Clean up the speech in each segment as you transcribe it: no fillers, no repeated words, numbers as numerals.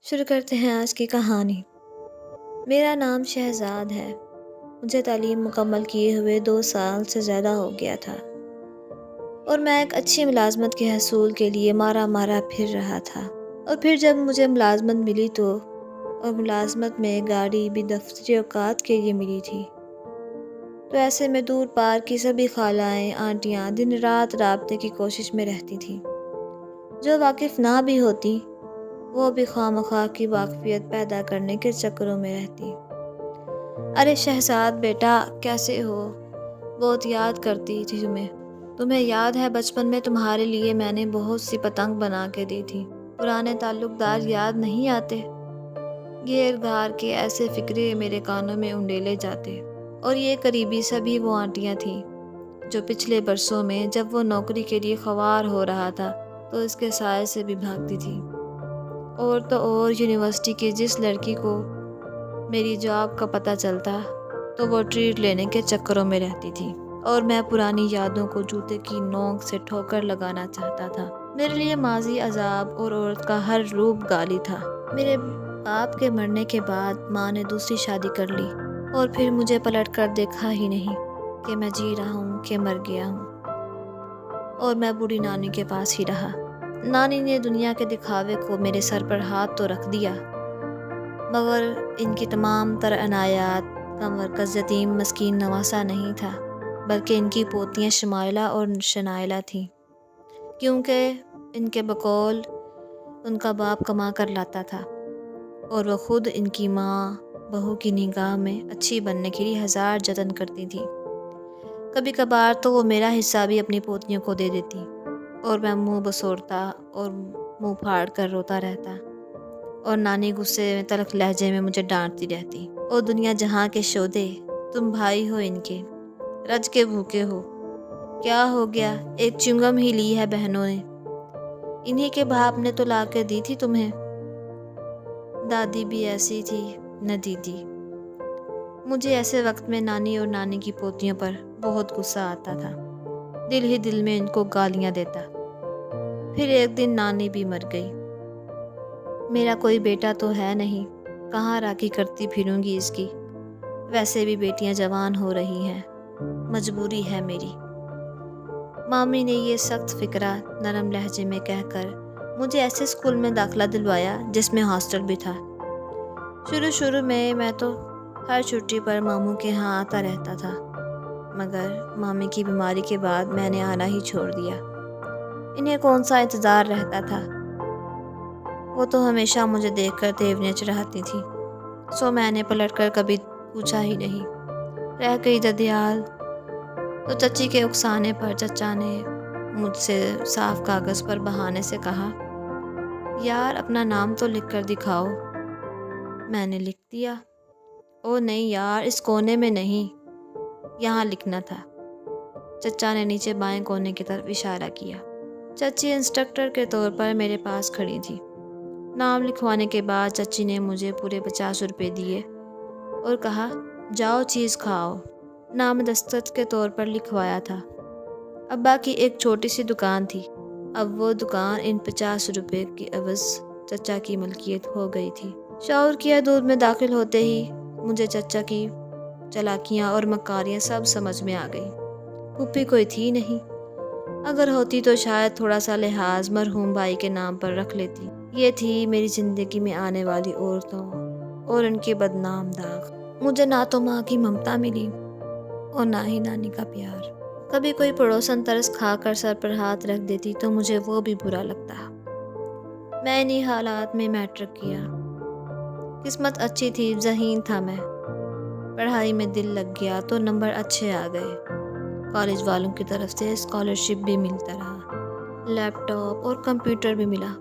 شروع کرتے ہیں آج کی کہانی۔ میرا نام شہزاد ہے۔ مجھے تعلیم مکمل کیے ہوئے 2 سال سے زیادہ ہو گیا تھا اور میں ایک اچھی ملازمت کے حصول کے لیے مارا پھر رہا تھا۔ اور پھر جب مجھے ملازمت ملی اور ملازمت میں گاڑی بھی دفتری اوقات کے لیے ملی تھی، تو ایسے میں دور پار کی سبھی خالائیں آنٹیاں دن رات رابطے کی کوشش میں رہتی تھیں۔ جو واقف نہ بھی ہوتی وہ بھی خواہ کی واقفیت پیدا کرنے کے چکروں میں رہتی۔ ارے شہزاد بیٹا، کیسے ہو؟ بہت یاد کرتی تھی تمہیں یاد ہے بچپن میں تمہارے لیے میں نے بہت سی پتنگ بنا کے دی تھی۔ پرانے تعلق دار یاد نہیں آتے؟ گھیر گھار کے ایسے فکرے میرے کانوں میں انڈیلے جاتے۔ اور یہ قریبی سبھی وہ آنٹیاں تھیں جو پچھلے برسوں میں جب وہ نوکری کے لیے خوار ہو رہا تھا تو اس کے سائے سے بھی بھاگتی تھی۔ اور تو اور یونیورسٹی کی جس لڑکی کو میری جاب کا پتہ چلتا تو وہ ٹریٹ لینے کے چکروں میں رہتی تھی اور میں پرانی یادوں کو جوتے کی نوک سے ٹھوکر لگانا چاہتا تھا۔ میرے لیے ماضی عذاب اور عورت کا ہر روپ گالی تھا۔ میرے باپ کے مرنے کے بعد ماں نے دوسری شادی کر لی اور پھر مجھے پلٹ کر دیکھا ہی نہیں کہ میں جی رہا ہوں کہ مر گیا ہوں، اور میں بوڑھی نانی کے پاس ہی رہا۔ نانی نے دنیا کے دکھاوے کو میرے سر پر ہاتھ تو رکھ دیا، مگر ان کی تمام تر عنایات کا مرکز یتیم مسکین نواسا نہیں تھا، بلکہ ان کی پوتیاں شمائلہ اور شنائلہ تھیں، کیونکہ ان کے بقول ان کا باپ کما کر لاتا تھا اور وہ خود ان کی ماں بہو کی نگاہ میں اچھی بننے کے لیے ہزار جتن کرتی تھی۔ کبھی کبھار تو وہ میرا حصہ بھی اپنی پوتیوں کو دے دیتی اور میں منہ بسورتا اور منہ پھاڑ کر روتا رہتا، اور نانی غصے میں تلخ لہجے میں مجھے ڈانٹتی رہتی۔ اور دنیا جہاں کے شودے، تم بھائی ہو ان کے، رج کے بھوکے ہو، کیا ہو گیا؟ ایک چنگم ہی لی ہے بہنوں نے، انہی کے باپ نے تو لا کے دی تھی تمہیں۔ دادی بھی ایسی تھی نہ دیدی۔ مجھے ایسے وقت میں نانی اور نانی کی پوتیوں پر بہت غصہ آتا تھا، دل ہی دل میں ان کو گالیاں دیتا۔ پھر ایک دن نانی بھی مر گئی۔ میرا کوئی بیٹا تو ہے نہیں، کہاں راکھی کرتی پھروں گی اس کی، ویسے بھی بیٹیاں جوان ہو رہی ہیں، مجبوری ہے میری۔ مامی نے یہ سخت فکرہ نرم لہجے میں کہہ کر مجھے ایسے اسکول میں داخلہ دلوایا جس میں ہاسٹل بھی تھا۔ شروع میں تو ہر چھٹی پر ماموں کے ہاں آتا رہتا تھا، مگر مامی کی بیماری کے بعد میں نے آنا ہی چھوڑ دیا۔ انہیں کون سا انتظار رہتا تھا، وہ تو ہمیشہ مجھے دیکھ کر دیونیاں چڑھاتی تھی، سو میں نے پلٹ کر کبھی پوچھا ہی نہیں۔ رہ گئی ددیال تو چچی کے اکسانے پر چچا نے مجھ سے صاف کاغذ پر بہانے سے کہا، یار اپنا نام تو لکھ کر دکھاؤ۔ میں نے لکھ دیا۔ او نہیں یار، اس کونے میں نہیں، یہاں لکھنا تھا۔ چچا نے نیچے بائیں کونے کی طرف اشارہ کیا۔ چچی انسٹرکٹر کے طور پر میرے پاس کھڑی تھی۔ نام لکھوانے کے بعد چچی نے مجھے پورے 50 روپے دیے اور کہا، جاؤ چیز کھاؤ۔ نام دستخط کے طور پر لکھوایا تھا۔ ابا کی ایک چھوٹی سی دکان تھی، اب وہ دکان ان 50 روپے کی عوض چچا کی ملکیت ہو گئی تھی۔ شعور کی حدود میں داخل ہوتے ہی مجھے چچا کی چالاکیاں اور مکاریاں سب سمجھ میں آ گئی۔ پھوپھی کوئی تھی نہیں، اگر ہوتی تو شاید تھوڑا سا لحاظ مرحوم بھائی کے نام پر رکھ لیتی۔ یہ تھی میری زندگی میں آنے والی عورتوں اور ان کے بدنام داغ۔ مجھے نہ تو ماں کی ممتا ملی اور نہ ہی نانی کا پیار۔ کبھی کوئی پڑوسن ترس کھا کر سر پر ہاتھ رکھ دیتی تو مجھے وہ بھی برا لگتا۔ میں انہی حالات میں میٹرک کیا۔ قسمت اچھی تھی، ذہین تھا میں، پڑھائی میں دل لگ گیا تو نمبر اچھے آ گئے۔ کالج والوں کی طرف سے اسکالرشپ بھی ملتا رہا، لیپ ٹاپ اور کمپیوٹر بھی ملا،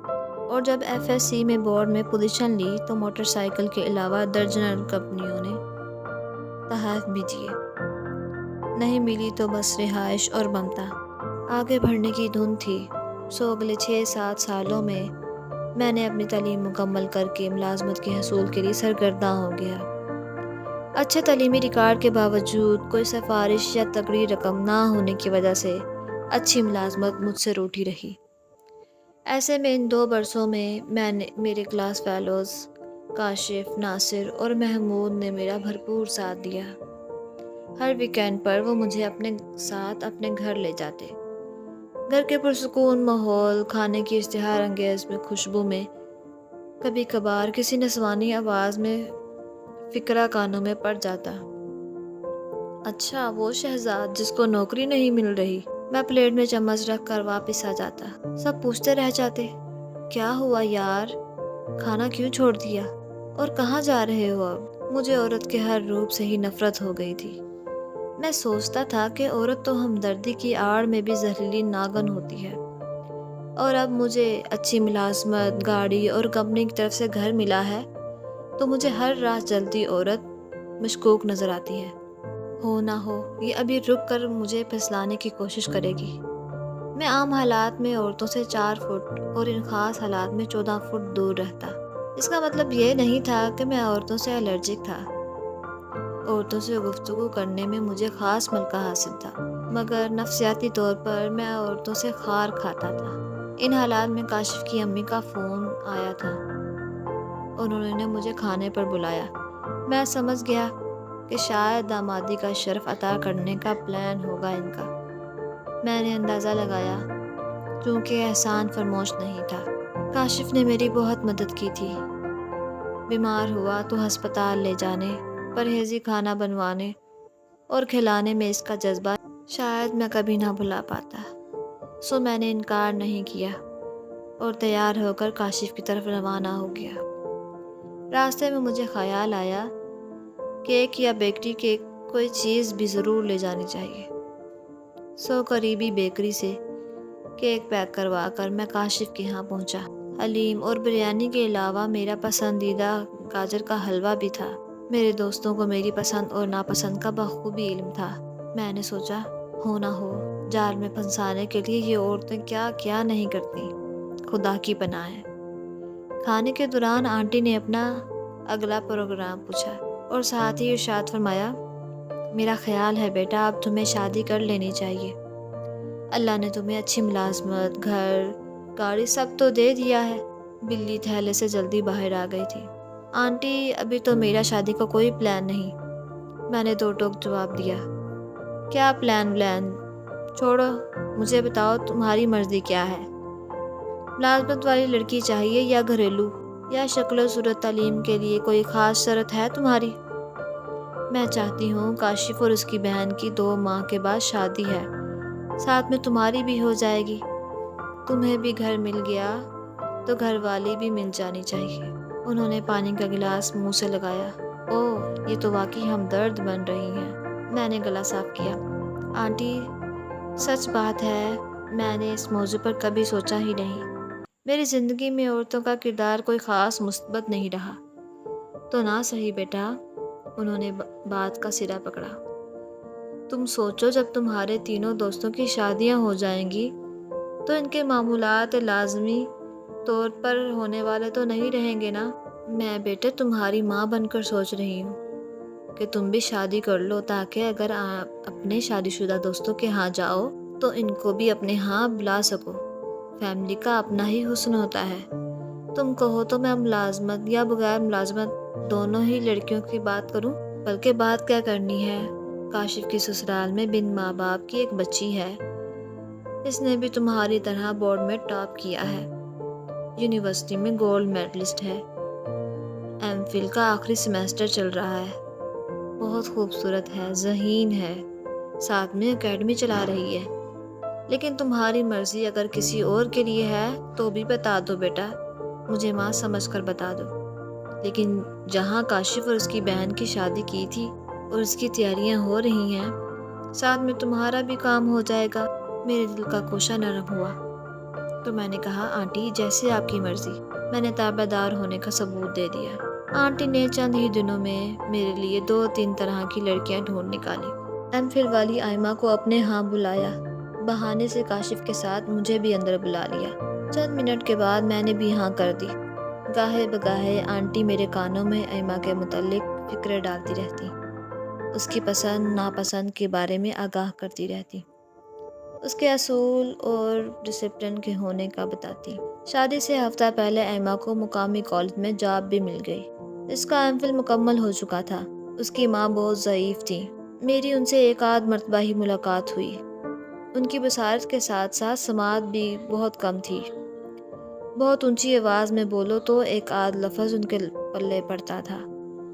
اور جب FSC میں بورڈ میں پوزیشن لی تو موٹر سائیکل کے علاوہ درجنوں کمپنیوں نے تحائف بھی دیے۔ نہیں ملی تو بس رہائش اور ممتا۔ آگے بڑھنے کی دھن تھی، سو اگلے 6-7 سالوں میں نے اپنی تعلیم مکمل کر کے ملازمت کے حصول کے لیے سرگرداں ہو گیا۔ اچھے تعلیمی ریکارڈ کے باوجود کوئی سفارش یا تگڑی رقم نہ ہونے کی وجہ سے اچھی ملازمت مجھ سے روٹھی رہی۔ ایسے میں ان 2 برسوں میں میرے کلاس فیلوز کاشف، ناصر اور محمود نے میرا بھرپور ساتھ دیا۔ ہر ویکینڈ پر وہ مجھے اپنے ساتھ اپنے گھر لے جاتے۔ گھر کے پرسکون ماحول، کھانے کی اشتہار انگیز میں خوشبو میں، کبھی کبھار کسی نسوانی آواز میں فکرہ کانوں میں پڑ جاتا۔ اچھا وہ شہزاد جس کو نوکری نہیں مل رہی۔ میں پلیٹ میں چمچ رکھ کر واپس آ جاتا۔ سب پوچھتے رہ جاتے، کیا ہوا یار، کھانا کیوں چھوڑ دیا اور کہاں جا رہے ہو اب؟ مجھے عورت کے ہر روپ سے ہی نفرت ہو گئی تھی۔ میں سوچتا تھا کہ عورت تو ہمدردی کی آڑ میں بھی زہریلی ناگن ہوتی ہے، اور اب مجھے اچھی ملازمت، گاڑی اور کمپنی کی طرف سے گھر ملا ہے تو مجھے ہر راہ چلتی عورت مشکوک نظر آتی ہے۔ ہو نہ ہو یہ ابھی رک کر مجھے پھسلانے کی کوشش کرے گی۔ میں عام حالات میں عورتوں سے 4 فٹ اور ان خاص حالات میں 14 فٹ دور رہتا۔ اس کا مطلب یہ نہیں تھا کہ میں عورتوں سے الرجک تھا۔ عورتوں سے گفتگو کرنے میں مجھے خاص ملکہ حاصل تھا، مگر نفسیاتی طور پر میں عورتوں سے خار کھاتا تھا۔ ان حالات میں کاشف کی امی کا فون آیا تھا۔ انہوں نے مجھے کھانے پر بلایا۔ میں سمجھ گیا کہ شاید دامادی کا شرف عطا کرنے کا پلان ہوگا ان کا۔ میں نے اندازہ لگایا، چونکہ احسان فرموش نہیں تھا۔ کاشف نے میری بہت مدد کی تھی۔ بیمار ہوا تو ہسپتال لے جانے، پرہیزی کھانا بنوانے اور کھلانے میں اس کا جذبہ شاید میں کبھی نہ بھلا پاتا۔ سو میں نے انکار نہیں کیا اور تیار ہو کر کاشف کی طرف روانہ ہو گیا۔ راستے میں مجھے خیال آیا کیک یا بیکری کی کوئی چیز بھی ضرور لے جانی چاہیے۔ سو قریبی بیکری سے کیک پیک کروا کر میں کاشف کے ہاں پہنچا۔ حلیم اور بریانی کے علاوہ میرا پسندیدہ گاجر کا حلوہ بھی تھا۔ میرے دوستوں کو میری پسند اور ناپسند کا بخوبی علم تھا۔ میں نے سوچا، ہو نہ ہو جال میں پھنسانے کے لیے یہ عورتیں کیا کیا نہیں کرتی، خدا کی پناہ ہے۔ کھانے کے دوران آنٹی نے اپنا اگلا پروگرام پوچھا اور ساتھ ہی ارشاد فرمایا، میرا خیال ہے بیٹا اب تمہیں شادی کر لینی چاہیے۔ اللہ نے تمہیں اچھی ملازمت، گھر، گاڑی سب تو دے دیا ہے۔ بلی تھیلے سے جلدی باہر آ گئی تھی۔ آنٹی ابھی تو میرا شادی کا کوئی پلان نہیں، میں نے 2 ٹوک جواب دیا۔ کیا پلان چھوڑو، مجھے بتاؤ تمہاری مرضی کیا ہے؟ ملازمت والی لڑکی چاہیے یا گھریلو، یا شکل و صورت تعلیم کے لیے کوئی خاص شرط ہے تمہاری؟ میں چاہتی ہوں کاشف اور اس کی بہن کی 2 ماہ کے بعد شادی ہے، ساتھ میں تمہاری بھی ہو جائے گی۔ تمہیں بھی گھر مل گیا تو گھر والی بھی مل جانی چاہیے۔ انہوں نے پانی کا گلاس منہ سے لگایا۔ اوہ یہ تو واقعی ہمدرد بن رہی ہیں۔ میں نے گلا صاف کیا۔ آنٹی سچ بات ہے، میں نے اس موضوع پر کبھی سوچا ہی نہیں۔ میری زندگی میں عورتوں کا کردار کوئی خاص مثبت نہیں رہا۔ تو نہ صحیح بیٹا، انہوں نے بات کا سرا پکڑا۔ تم سوچو جب تمہارے تینوں دوستوں کی شادیاں ہو جائیں گی تو ان کے معمولات لازمی طور پر ہونے والے تو نہیں رہیں گے نا۔ میں بیٹے تمہاری ماں بن کر سوچ رہی ہوں کہ تم بھی شادی کر لو، تاکہ اگر آپ اپنے شادی شدہ دوستوں کے ہاں جاؤ تو ان کو بھی اپنے ہاں بلا سکو۔ فیملی کا اپنا ہی حسن ہوتا ہے۔ تم کہو تو میں ملازمت یا بغیر ملازمت دونوں ہی لڑکیوں کی بات کروں، بلکہ بات کیا کرنی ہے، کاشف کی سسرال میں بن ماں باپ کی ایک بچی ہے۔ اس نے بھی تمہاری طرح بورڈ میں ٹاپ کیا ہے، یونیورسٹی میں گولڈ میڈلسٹ ہے، ایم فل کا آخری سیمیسٹر چل رہا ہے، بہت خوبصورت ہے، ذہین ہے، ساتھ میں اکیڈمی چلا رہی ہے۔ لیکن تمہاری مرضی اگر کسی اور کے لیے ہے تو بھی بتا دو بیٹا، مجھے ماں سمجھ کر بتا دو۔ لیکن جہاں کاشف اور اس کی بہن کی شادی کی تھی اور اس کی تیاریاں ہو رہی ہیں، ساتھ میں تمہارا بھی کام ہو جائے گا۔ میرے دل کا گوشہ نرم ہوا تو میں نے کہا، آنٹی جیسے آپ کی مرضی۔ میں نے تابع دار ہونے کا ثبوت دے دیا۔ آنٹی نے چند ہی دنوں میں میرے لیے 2-3 طرح کی لڑکیاں ڈھونڈ نکالی۔ ایم فل والی آئمہ کو اپنے ہاں بلایا، بہانے سے کاشف کے ساتھ مجھے بھی اندر بلا لیا۔ چند منٹ کے بعد میں نے بھی ہاں کر دی۔ گاہے بگاہے آنٹی میرے کانوں میں آئمہ کے متعلق فکرے ڈالتی رہتی، اس کی پسند ناپسند کے بارے میں آگاہ کرتی رہتی۔ اس کے اصول اور ڈسپلن کے ہونے کا بتاتی۔ شادی سے ہفتہ پہلے ایما کو مقامی کالج میں جاب بھی مل گئی۔ اس کا ایم فل مکمل ہو چکا تھا۔ اس کی ماں بہت ضعیف تھی۔ میری ان سے ایک آدھ مرتبہ ہی ملاقات ہوئی۔ ان کی بصارت کے ساتھ ساتھ سماعت بھی بہت کم تھی۔ بہت اونچی آواز میں بولو تو ایک آدھ لفظ ان کے پلے پڑتا تھا۔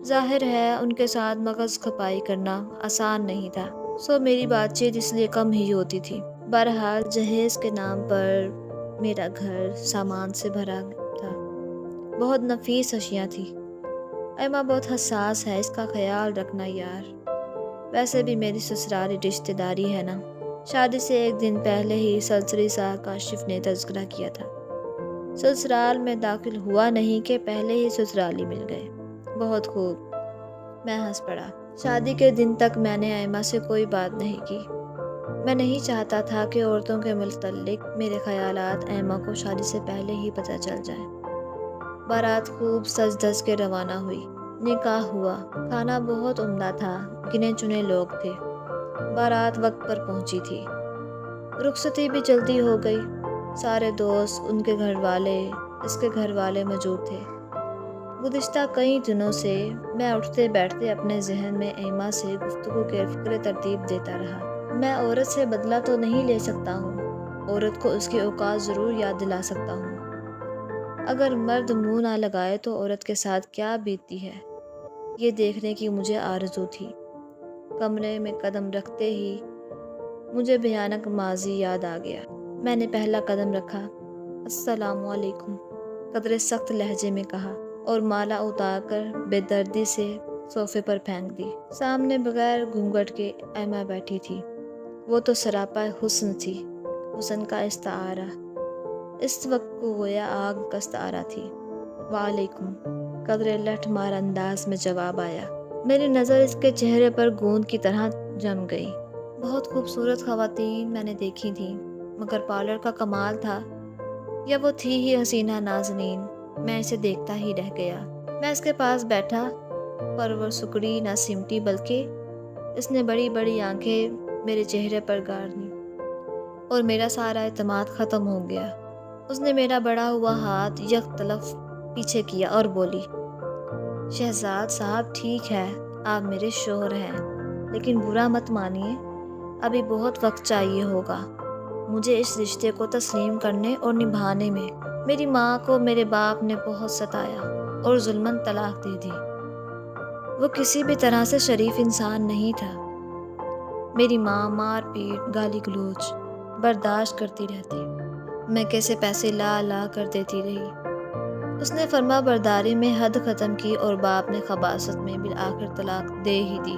ظاہر ہے ان کے ساتھ مغز کھپائی کرنا آسان نہیں تھا، سو میری بات چیت اس لیے کم ہی ہوتی تھی۔ بہرحال جہیز کے نام پر میرا گھر سامان سے بھرا تھا۔ بہت نفیس اشیاء تھی۔ ایما بہت حساس ہے، اس کا خیال رکھنا یار۔ ویسے بھی میری سسرالی رشتہ داری ہے نا۔ شادی سے ایک دن پہلے ہی سلسری سا کاشف نے تذکرہ کیا تھا۔ سسرال میں داخل ہوا نہیں کہ پہلے ہی سسرالی مل گئے۔ بہت خوب، میں ہنس پڑا۔ شادی کے دن تک میں نے ایما سے کوئی بات نہیں کی۔ میں نہیں چاہتا تھا کہ عورتوں کے متعلق میرے خیالات ایما کو شادی سے پہلے ہی پتہ چل جائیں۔ بارات خوب سج دھج کے روانہ ہوئی۔ نکاح ہوا۔ کھانا بہت عمدہ تھا، گنے چنے لوگ تھے۔ بارات وقت پر پہنچی تھی۔ رخصتی بھی جلدی ہو گئی۔ سارے دوست، ان کے گھر والے، اس کے گھر والے موجود تھے۔ گزشتہ کئی دنوں سے میں اٹھتے بیٹھتے اپنے ذہن میں ایما سے گفتگو کے فکر ترتیب دیتا رہا۔ میں عورت سے بدلہ تو نہیں لے سکتا ہوں، عورت کو اس کے اوقات ضرور یاد دلا سکتا ہوں۔ اگر مرد منہ نہ لگائے تو عورت کے ساتھ کیا بیتتی ہے، یہ دیکھنے کی مجھے آرزو تھی۔ کمرے میں قدم رکھتے ہی مجھے بھیانک ماضی یاد آ گیا۔ میں نے پہلا قدم رکھا۔ السلام علیکم، قدرے سخت لہجے میں کہا اور مالا اتار کر بے دردی سے صوفے پر پھینک دی۔ سامنے بغیر گھونگھٹ کے ایما بیٹھی تھی۔ وہ تو سراپا حسن تھی، حسن کا استعارہ۔ اس وقت کو گویا آگ کا استعارہ تھی۔ وعلیکم، قدرے لٹھ مار انداز میں جواب آیا۔ میری نظر اس کے چہرے پر گوند کی طرح جم گئی۔ بہت خوبصورت خواتین میں نے دیکھی تھیں، مگر پارلر کا کمال تھا، یا وہ تھی ہی حسینہ نازنین۔ میں اسے دیکھتا ہی رہ گیا۔ میں اس کے پاس بیٹھا، پرور سکڑی نہ سمٹی، بلکہ اس نے بڑی بڑی آنکھیں میرے چہرے پر گاڑ دیں اور میرا سارا اعتماد ختم ہو گیا۔ اس نے میرا بڑا ہوا ہاتھ یک طرف پیچھے کیا اور بولی، شہزاد صاحب ٹھیک ہے، آپ میرے شوہر ہیں، لیکن برا مت مانیے، ابھی بہت وقت چاہیے ہوگا مجھے اس رشتے کو تسلیم کرنے اور نبھانے میں۔ میری ماں کو میرے باپ نے بہت ستایا اور ظلماً طلاق دے دی۔ وہ کسی بھی طرح سے شریف انسان نہیں تھا۔ میری ماں مار پیٹ، گالی گلوچ برداشت کرتی رہتی۔ میں کیسے پیسے لا لا کر دیتی رہی۔ اس نے فرما برداری میں حد ختم کی اور باپ نے خباثت میں بالآخر طلاق دے ہی دی۔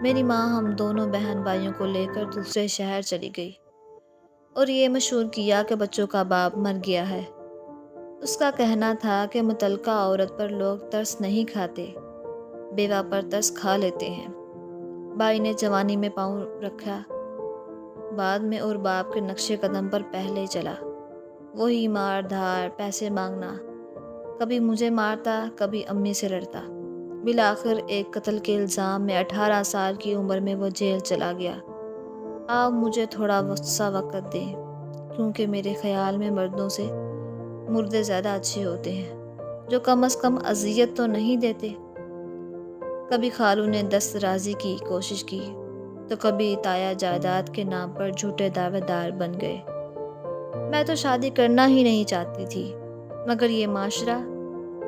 میری ماں ہم دونوں بہن بھائیوں کو لے کر دوسرے شہر چلی گئی اور یہ مشہور کیا کہ بچوں کا باپ مر گیا ہے۔ اس کا کہنا تھا کہ متعلقہ عورت پر لوگ ترس نہیں کھاتے، بیوہ پر ترس کھا لیتے ہیں۔ بھائی نے جوانی میں پاؤں رکھا، بعد میں اور باپ کے نقش قدم پر پہلے چلا۔ وہی مار دھاڑ، پیسے مانگنا، کبھی مجھے مارتا، کبھی امی سے لڑتا۔ بالآخر ایک قتل کے الزام میں 18 سال کی عمر میں وہ جیل چلا گیا۔ آپ مجھے تھوڑا سا وقت دیں، کیونکہ میرے خیال میں مردوں سے مردے زیادہ اچھے ہوتے ہیں، جو کم از کم اذیت تو نہیں دیتے۔ کبھی خالو نے دست رازی کی کوشش کی تو کبھی تایا جائیداد کے نام پر جھوٹے دعوے دار بن گئے۔ میں تو شادی کرنا ہی نہیں چاہتی تھی، مگر یہ معاشرہ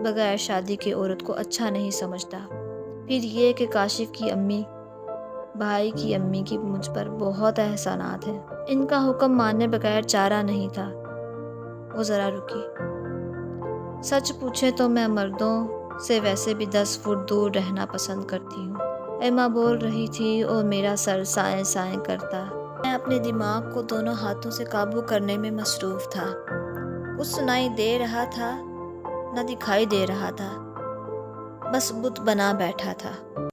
بغیر شادی کے عورت کو اچھا نہیں سمجھتا۔ پھر یہ کہ کاشف کی امی، بھائی کی امی کی مجھ پر بہت احسانات ہیں، ان کا حکم ماننے بغیر چارہ نہیں تھا۔ وہ ذرا رکی۔ سچ پوچھے تو میں مردوں سے ویسے بھی 10 فٹ دور رہنا پسند کرتی ہوں۔ ایما بول رہی تھی اور میرا سر سائیں سائیں کرتا۔ میں اپنے دماغ کو دونوں ہاتھوں سے قابو کرنے میں مصروف تھا۔ کچھ سنائی دے رہا تھا، نہ دکھائی دے رہا تھا، بس بت بنا بیٹھا تھا۔